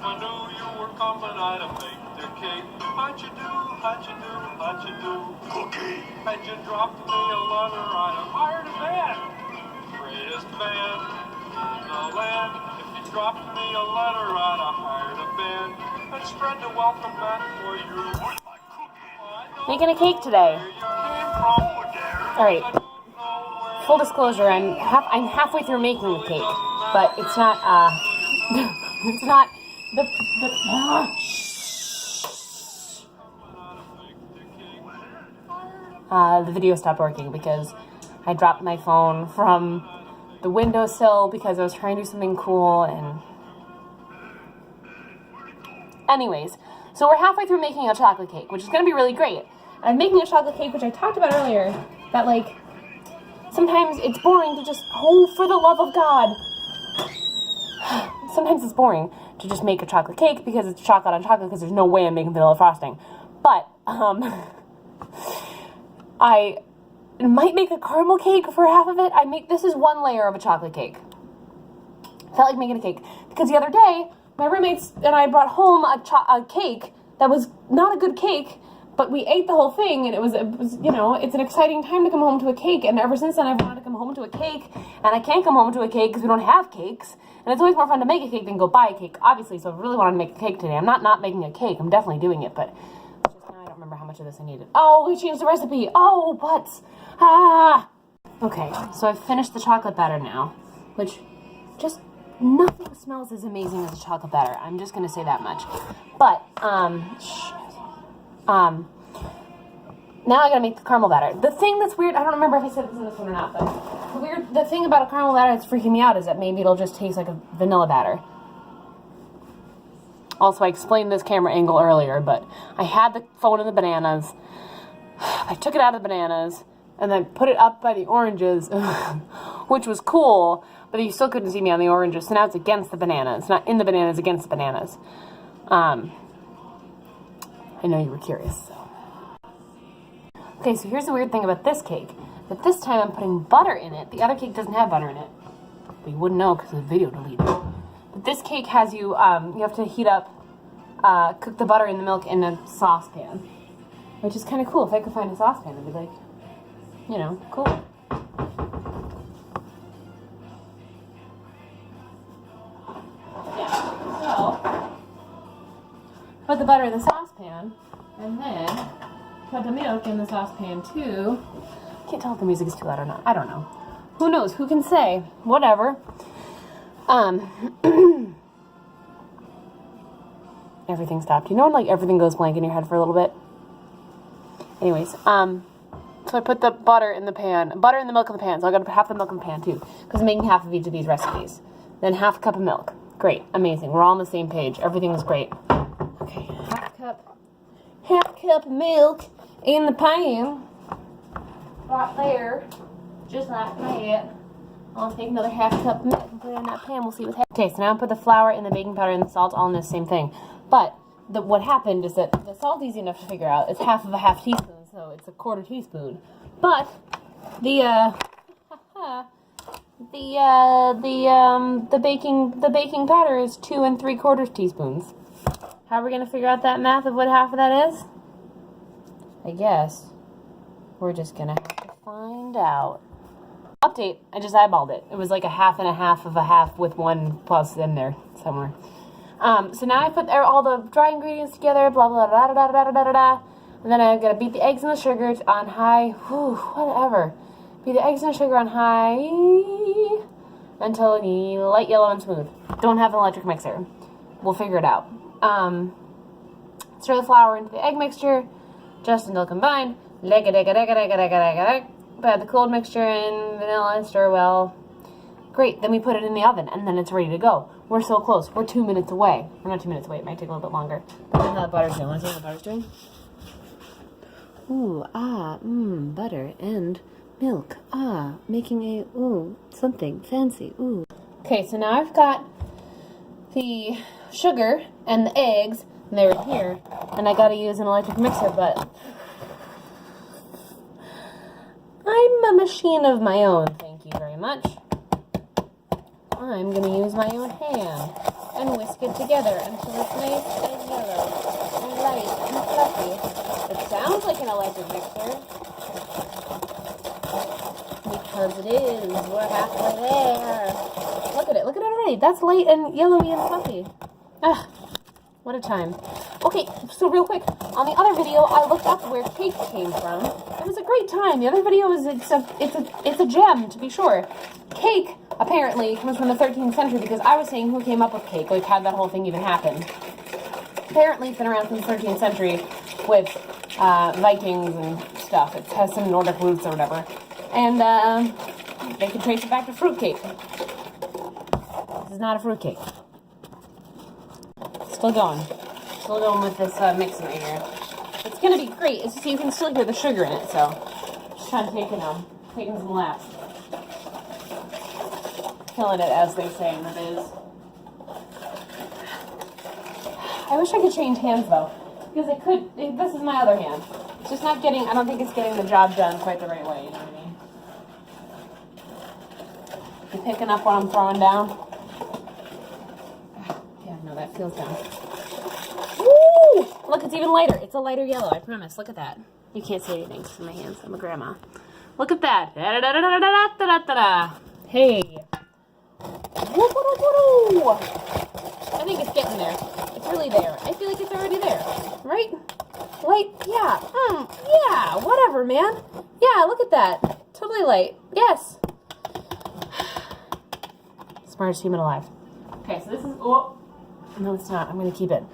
I knew you were coming, I'd have baked a cake. How'd you do, how'd you do, how'd you do? Cookie. Had you dropped me a letter, I'd have hired a band. Greatest band in the land. If you dropped me a letter, I'd have hired a band. And spread the welcome mat for you. Where's my cookie? Making a cake today. Alright. Full disclosure, I'm halfway through making the cake, but it's not it's not the video stopped working because I dropped my phone from the windowsill because I was trying to do something cool. And anyways, so we're halfway through making a chocolate cake, which is going to be really great. I'm making a chocolate cake, which I talked about earlier, that like sometimes it's boring to just, oh, for the love of God. Sometimes it's boring to just make a chocolate cake because it's chocolate on chocolate because there's no way I'm making vanilla frosting. But I might make a caramel cake for half of it. This is one layer of a chocolate cake. Felt like making a cake because the other day my roommates and I brought home a cake that was not a good cake, but we ate the whole thing, and it was you know, it's an exciting time to come home to a cake, and ever since then I've wanted to come home to a cake, and I can't come home to a cake because we don't have cakes, and it's always more fun to make a cake than go buy a cake, obviously, so I really wanted to make a cake today. I'm not making a cake, I'm definitely doing it, but just now I don't remember how much of this I needed. Oh, we changed the recipe! Oh, butts! Ah! Okay, so I've finished the chocolate batter now, which just nothing smells as amazing as a chocolate batter. I'm just gonna say that much. But, now I gotta make the caramel batter. The thing that's weird, I don't remember if I said this in this one or not, but the thing about a caramel batter that's freaking me out is that maybe it'll just taste like a vanilla batter. Also, I explained this camera angle earlier, but I had the phone in the bananas. I took it out of the bananas, and then put it up by the oranges, which was cool, but you still couldn't see me on the oranges, so now it's against the bananas. It's not in the bananas, against the bananas. I know you were curious, so. Okay, so here's the weird thing about this cake. But this time I'm putting butter in it. The other cake doesn't have butter in it. But you wouldn't know because the video deleted. But this cake has you have to heat up, cook the butter in the milk in a saucepan. Which is kind of cool. If I could find a saucepan, it'd be like, you know, cool. Yeah, so, put the butter in the saucepan, and then put the milk in the saucepan too. Can't tell if the music is too loud or not. I don't know. Who knows? Who can say? Whatever. Everything stopped. You know when like everything goes blank in your head for a little bit? Anyways, so I put the butter in the pan, butter in the milk in the pan. So I got half the milk in the pan too, because I'm making half of each of these recipes. Then half a cup of milk. Great, amazing. We're all on the same page. Everything was great. Okay, half cup of milk in the pan, right there, just like that. I'll take another half cup of milk and put it in that pan. We'll see what happens. Okay, so now I put the flour and the baking powder and the salt all in the same thing. But what happened is that the salt's easy enough to figure out. It's half of a half teaspoon, so it's a quarter teaspoon. But the baking powder is 2 3/4 teaspoons. How are we gonna figure out that math of what half of that is? I guess we're just gonna have to find out. Update, I just eyeballed it. It was like a half and a half of a half with 1 plus in there somewhere. So now I put all the dry ingredients together, blah, blah, blah, blah, blah, blah, blah, blah. And then I'm going to beat the eggs and the sugar on high, whatever. Beat the eggs and the sugar on high until the light yellow and smooth. Don't have an electric mixer. We'll figure it out. Stir the flour into the egg mixture, just until combined. Add the cold mixture in, vanilla, and stir well. Great, then we put it in the oven, and then it's ready to go. We're so close. We're 2 minutes away. We're not 2 minutes away. It might take a little bit longer. But then the butter's doing. Want to see what the butter's doing? Ooh, butter and milk. Making a, something fancy. Ooh. Okay, so now I've got the sugar and the eggs, and they're here, and I gotta use an electric mixer, but I'm a machine of my own, thank you very much. I'm gonna use my own hand. and whisk it together until it's nice and yellow and light and fluffy. It sounds like an electric mixer. Because it is. We're halfway there. Look at it. Look at it already. That's light and yellowy and fluffy. Ah, what a time. Okay, so real quick, on the other video, I looked up where cake came from. It was a great time. The other video is it's a gem, to be sure. Cake apparently comes from the 13th century because I was saying who came up with cake, like how that whole thing even happened. Apparently, it's been around since the 13th century with Vikings and stuff. It has some Nordic roots or whatever. And they can trace it back to fruitcake. This is not a fruitcake. Still going. Still going with this mix right here. It's going to be great. It's just you can still hear the sugar in it, so just kind of taking some laughs. Killing it, as they say in the biz. I wish I could change hands, though. Because I could. This is my other hand. It's just not getting. I don't think it's getting the job done quite the right way. You know what I mean? You picking up what I'm throwing down? Yeah, no, that feels down. Woo! Look, it's even lighter. It's a lighter yellow. I promise. Look at that. You can't see anything because my hands. I'm a grandma. Look at that. Hey. Woo-hoo-hoo-hoo-hoo. I think it's getting there. It's really there. I feel like it's already there. Right? Light? Yeah. Yeah. Whatever, man. Yeah, look at that. Totally light. Yes. Smartest human alive. Okay, so this is... Oh. No, it's not. I'm going to keep it.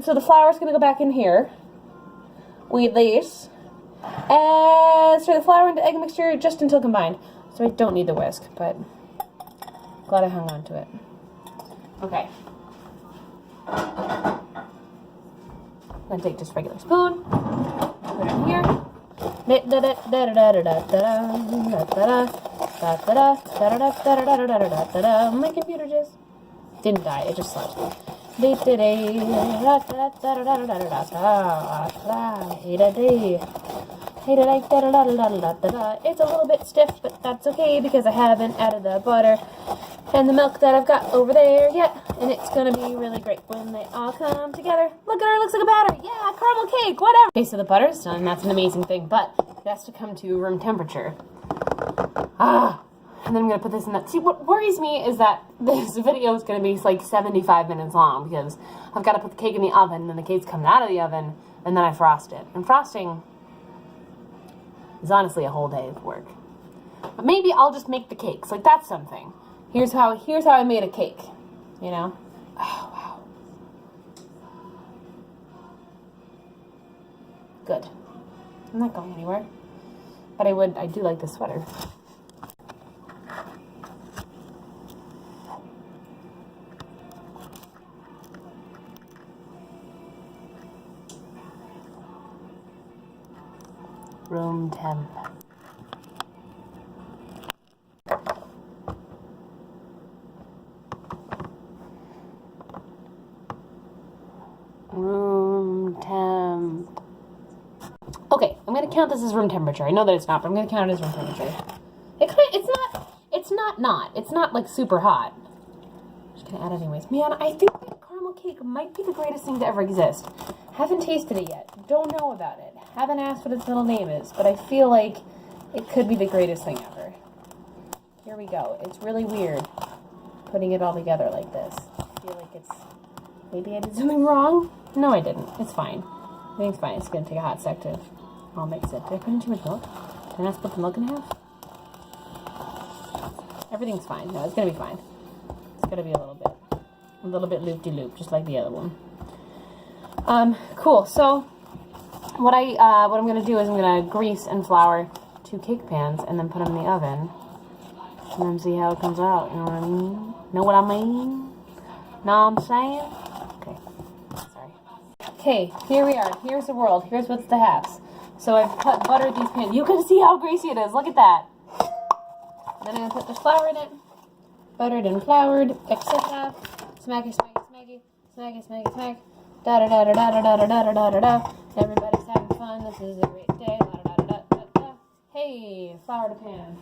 So the flour's going to go back in here. With these. And stir the flour into egg mixture just until combined. So I don't need the whisk, but... Glad I hung on to it. Okay. I'm going to take just a regular spoon. Put it in here. My computer just didn't die. It just slept. It's a little bit stiff, but that's okay because I haven't added the butter and the milk that I've got over there yet. And it's going to be really great when they all come together. Look at her, it looks like a batter. Yeah, caramel cake, whatever. Okay, so the butter's done. That's an amazing thing, but it has to come to room temperature. And then I'm going to put this in that. See, what worries me is that this video is going to be like 75 minutes long because I've got to put the cake in the oven, and then the cake's coming out of the oven, and then I frost it. And frosting is honestly a whole day of work. But maybe I'll just make the cakes. Like, that's something. Here's how I made a cake, you know? Oh, wow. Good. I'm not going anywhere. But I do like this sweater. Room temp. Room temp. Okay, I'm gonna count this as room temperature. I know that it's not, but I'm gonna count it as room temperature. It's not like super hot. Just gonna add it anyways. Man, I think that caramel cake might be the greatest thing to ever exist. Haven't tasted it yet. Don't know about it. Haven't asked what its middle name is, but I feel like it could be the greatest thing ever. Here we go. It's really weird putting it all together like this. I feel like maybe I did something wrong? No, I didn't. It's fine. I think it's fine. It's gonna take a hot sec to all mix it. Did I put in too much milk? Did I not split the milk in half? Everything's fine. No, it's gonna be fine. It's gonna be a little bit loop-de-loop, just like the other one. Cool. So what I'm gonna do is I'm gonna grease and flour 2 cake pans and then put them in the oven and then see how it comes out. You know what I mean? Know what I mean? Know what I'm saying? Okay. Sorry. Okay, here we are. Here's the world. Here's what's the halves. So I've buttered these pans. You can see how greasy it is. Look at that. Then I'm gonna put the flour in it. Buttered and floured, etc. Smacky, smacky, smacky, smacky, smacky, smack. Da da da da da da da da da da da da. Everybody's having fun. This is a great day. Da da da da da da. Hey, flour to pan.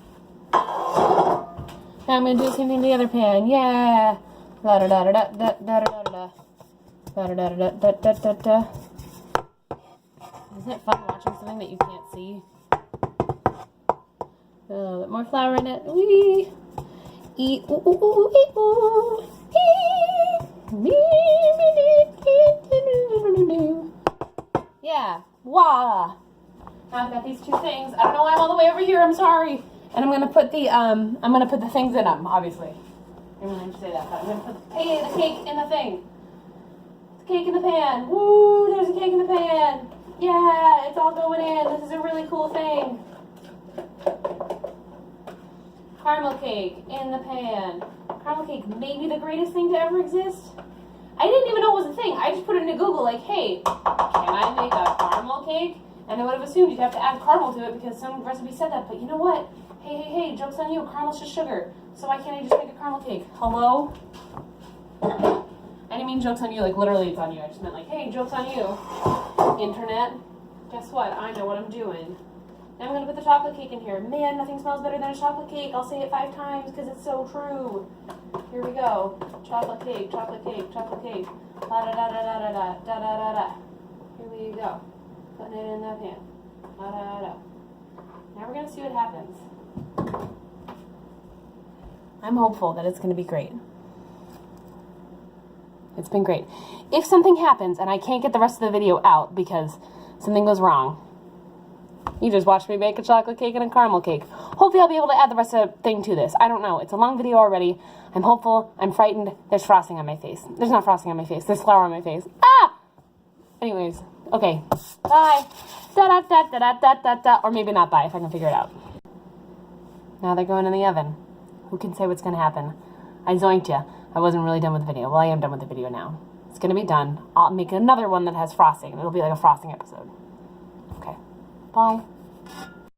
Now I'm gonna do the same thing to the other pan. Yeah. Da da da da da da da da da da da da da da da da. Isn't it fun watching something that you can't see? A little bit more flour in it. Wee. Eat. Ooh, ooh, ooh, eat, ooh. Yeah. Wah. Now I've got these two things. I don't know why I'm all the way over here. I'm sorry. And I'm gonna put the things in them. Obviously, I didn't mean to say that, but I'm gonna put the cake in the thing. It's cake in the pan. Woo! There's a cake in the pan. Yeah, it's all going in. This is a really cool thing. Caramel cake in the pan. Caramel cake, maybe the greatest thing to ever exist. I didn't even know it was a thing. I just put it into Google like, hey, can I make a caramel cake? And I would have assumed you'd have to add caramel to it because some recipe said that. But you know what? Hey, joke's on you. Caramel's just sugar. So why can't I just make a caramel cake? Hello? I didn't mean joke's on you, like literally it's on you. I just meant like, hey, joke's on you. Internet. Guess what? I know what I'm doing. Now I'm going to put the chocolate cake in here. Man, nothing smells better than a chocolate cake. I'll say it 5 times because it's so true. Here we go. Chocolate cake, chocolate cake, chocolate cake. Da da da da da da da da da da. Here we go. Putting it in the pan. Da da da. Now we're going to see what happens. I'm hopeful that it's going to be great. It's been great. If something happens and I can't get the rest of the video out because something goes wrong, you just watched me make a chocolate cake and a caramel cake. Hopefully I'll be able to add the rest of the thing to this. I don't know. It's a long video already. I'm hopeful. I'm frightened. There's frosting on my face. There's not frosting on my face. There's flour on my face. Ah! Anyways. Okay. Bye. Da-da-da-da-da-da-da. Or maybe not bye if I can figure it out. Now they're going in the oven. Who can say what's going to happen? I zoinked ya. I wasn't really done with the video. Well, I am done with the video now. It's going to be done. I'll make another one that has frosting. It'll be like a frosting episode. Okay. Bye.